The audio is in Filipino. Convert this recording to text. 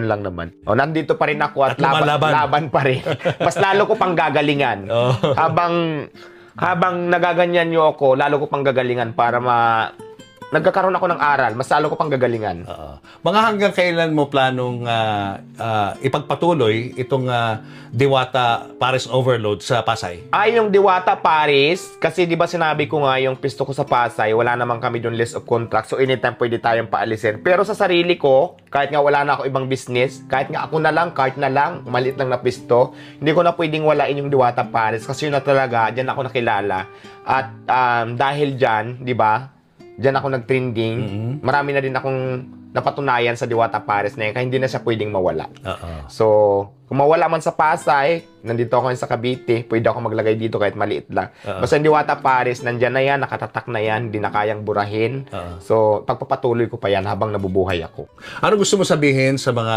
Yan lang naman. O, nandito pa rin ako at lumalaban. laban pa rin. Mas lalo ko pang gagalingan. Oh. Habang nagaganyan nyo ako, lalo ko pang gagalingan para nagkakaroon ako ng aral. Mas lalo ko pang gagalingan. Mga hanggang kailan mo planong ipagpatuloy itong Diwata Paris Overload sa Pasay? Yung Diwata Paris, kasi di ba sinabi ko nga yung pisto ko sa Pasay, wala naman kami doon list of contract, so anytime pwede tayong paalisin. Pero sa sarili ko, kahit nga wala na ako ibang business, kahit nga ako na lang, kahit na lang, maliit lang na pisto, hindi ko na pwedeng walain yung Diwata Paris kasi yun na talaga, dyan ako nakilala. At dahil dyan, di ba, dyan ako nag-trending, marami na din akong napatunayan sa Diwata Paris na yun, kaya hindi na siya pwedeng mawala. So, kung mawala man sa Pasay, nandito ako sa Cavite, pwede ako maglagay dito kahit maliit lang. Basta yung Diwata Paris, nandyan na yan, nakatatak na yan, hindi na kayang burahin. So, pagpapatuloy ko pa yan habang nabubuhay ako. Ano gusto mo sabihin sa mga